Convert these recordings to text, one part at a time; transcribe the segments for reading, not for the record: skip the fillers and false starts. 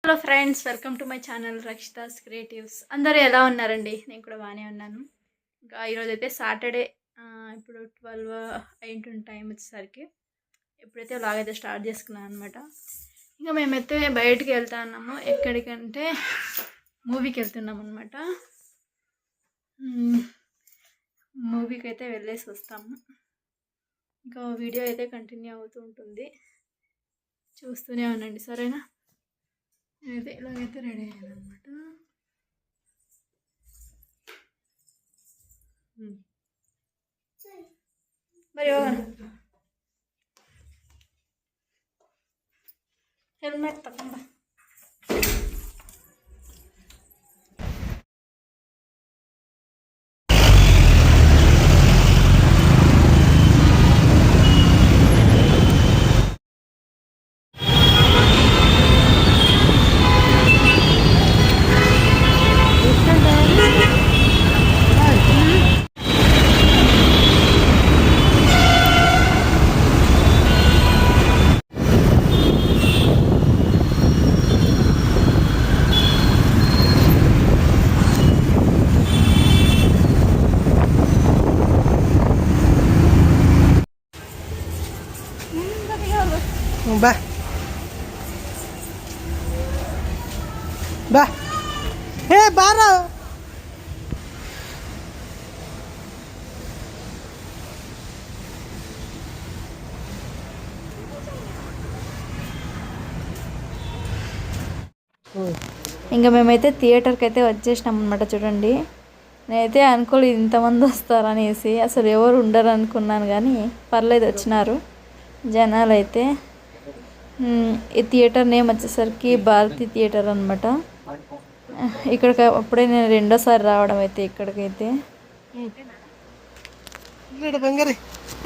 Hello friends, welcome to my channel Rakshita's creatives. అందరూ ఎలా ఉన్నారండి? నేను కూడా బాగానే ఉన్నాను. ఇంకా ఈరోజు అయితే సాటర్డే, ఇప్పుడు 12 అయింటుంది టైం వచ్చేసరికి. ఇప్పుడైతే వ్లాగ్ అయితే స్టార్ట్ చేసుకున్నాను అనమాట. ఇంకా మేమైతే బయటికి వెళ్తా ఉన్నాము. ఎక్కడికంటే మూవీకి వెళ్తున్నాం అనమాట. మూవీకి అయితే వెళ్ళేసి వస్తాము. ఇంకా వీడియో అయితే కంటిన్యూ అవుతూ ఉంటుంది, చూస్తూనే ఉండండి, సరేనా? అయితే ఇలాగైతే రెడీ అయ్యాను అనమాట. మరి హెల్మెట్ తప్పకుండా. బా బా ఏ బారా ఇంకా మేమైతే థియేటర్కి అయితే వచ్చేసినాం అనమాట. చూడండి, నేనైతే అనుకోలేదు ఇంతమంది వస్తారనేసి. అసలు ఎవరు ఉండరు అనుకున్నాను, కానీ పర్లేదు, వచ్చినారు జనాలు అయితే. ఈ థియేటర్ నేమ్ వచ్చేసరికి భారతి థియేటర్ అనమాట. ఇక్కడికి అప్పుడే నేను రెండోసారి రావడం అయితే ఇక్కడికైతే.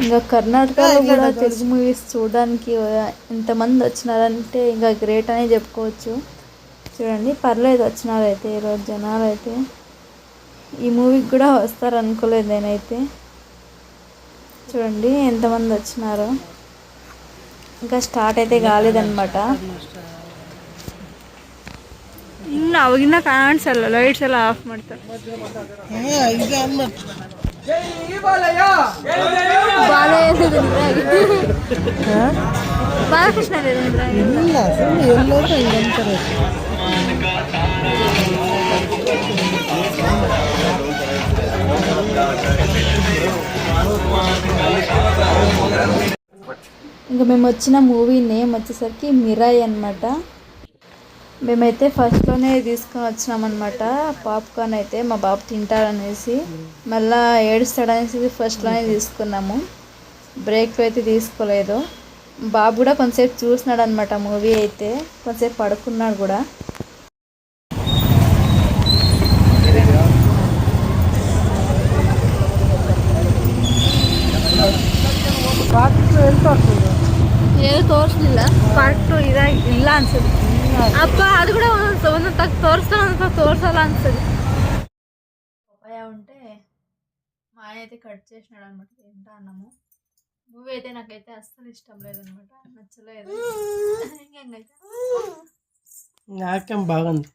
ఇంకా కర్ణాటకలో కూడా తెలుగు మూవీస్ చూడడానికి ఇంతమంది వచ్చినారంటే ఇంకా గ్రేట్ అనే చెప్పుకోవచ్చు. చూడండి, పర్లేదు వచ్చినారు అయితే ఈరోజు జనాలు అయితే. ఈ మూవీకి కూడా వస్తారు అనుకోలేదు నేనైతే. చూడండి ఎంతమంది వచ్చినారో. ఇంకా స్టార్ట్ అయితే కాలేదన్నమాట. ಇನ್ನು ಅವಾಗಿನ ಕಾಣಿಸಲ್ಲ, ಲೈಟ್ಸ್ ಎಲ್ಲ ಆಫ್ ಮಾಡ್ತಾರೆ. ಬಾಲಕೃಷ್ಣ ఇంకా మేము వచ్చిన మూవీ నేమ్ వచ్చేసరికి మిరాయి అనమాట. మేమైతే ఫస్ట్లోనే తీసుకొని వచ్చినామన్నమాట పాప్కార్న్. అయితే మా బాబు తింటారనేసి, మళ్ళీ ఏడుస్తాడనేసి ఫస్ట్లోనే తీసుకున్నాము. బ్రేక్ అయితే తీసుకోలేదు. బాబు కూడా కొంతసేపు చూసినాడు అనమాట మూవీ అయితే, కొంతసేపు పడుకున్నాడు కూడా. ಏನು ತೋರಿಸ್ಲಿಲ್ಲ, ಪಾರ್ಟ್ 2 ಇಲ್ಲ ಅನ್ಸುತ್ತೆ. ಅಪ್ಪ ಅದು ಕೂಡ ಒಂದೊಂದು ತೋರಿಸ್ತಾನೆ, ಒಂದೊಂದು ತೋರಿಸಲ್ಲ ಅನ್ಸುತ್ತೆ. పపాయ ఉంటే మా ఆయన అయితే కట్ చేసినాడు అనమాట. తింటా అన్నాము. మూవీ అయితే నాకైతే అస్సలు ఇష్టం లేదనమాట, నచ్చలేదు. ఇంకేంగైతే నాకేం బాగుంది,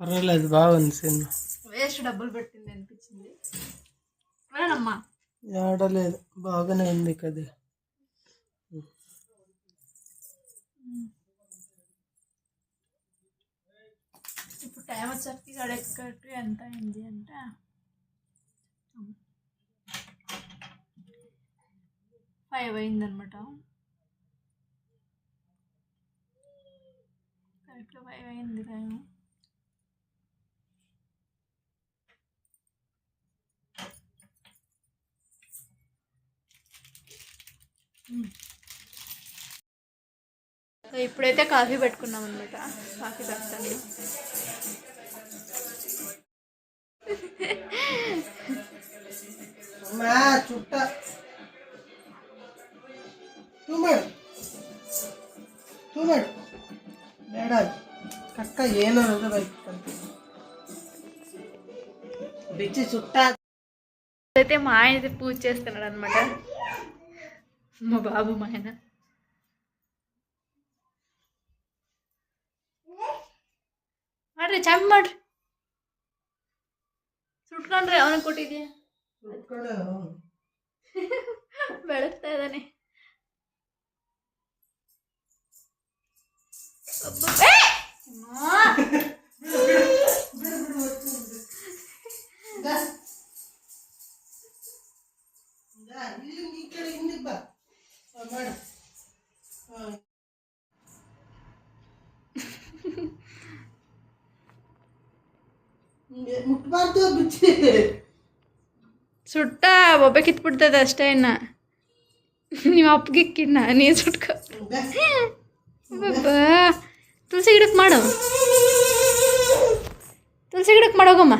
పర్వాలేదు, బాగుంది సినిమా. వేస్ట్ డబ్బులు పెట్టింది అనిపించింది. మరేనమ్మా ఆడలేదు, బాగానే ఉంది కదా. ఇప్పుడు టైం వచ్చేసరికి గడెక్కడికి ఎంత అయింది అంటే 5 అయిందనమాట. కరెక్ట్గా 5 అయింది టైం. ఇప్పుడైతే కాఫీ పెట్టుకున్నాం అనమాట. కాఫీ తాగుతాను. చుట్ట కక్క ఏనో బిచ్చి చుట్ట అయితే మా ఆయన అయితే పూజ చేస్తున్నాడు అనమాట. మా బాబు మా ఆయన ಮಾಡ್ರಿ ಚಾಪಿ ಮಾಡ್ರಿ ಸುಟ್ಕೊಂಡ್ರಿ ಅವನಿಗೆ ಕೊಟ್ಟಿದ್ಯಾ ಬೆಳಗ್ತಾ ಇದ್ದಾನೆ ಮುಟ್ಬಾರ್ದು ಬಿಚ್ಚಿ ಸುಟ್ಟ ಒಬ್ಬ ಕಿತ್ಬಿಡ್ತದೆ ಅಷ್ಟೇ ಇನ್ನ ನಿಮ್ಮ ಅಪ್ಪಗಿಕ್ಕಿನ್ನ ನೀನು ಸುಟ್ಕೊ ತುಳಸಿ ಗಿಡಕ್ಕೆ ಮಾಡು ತುಳಸಿ ಗಿಡಕ್ಕೆ ಮಾಡೋಗಮ್ಮ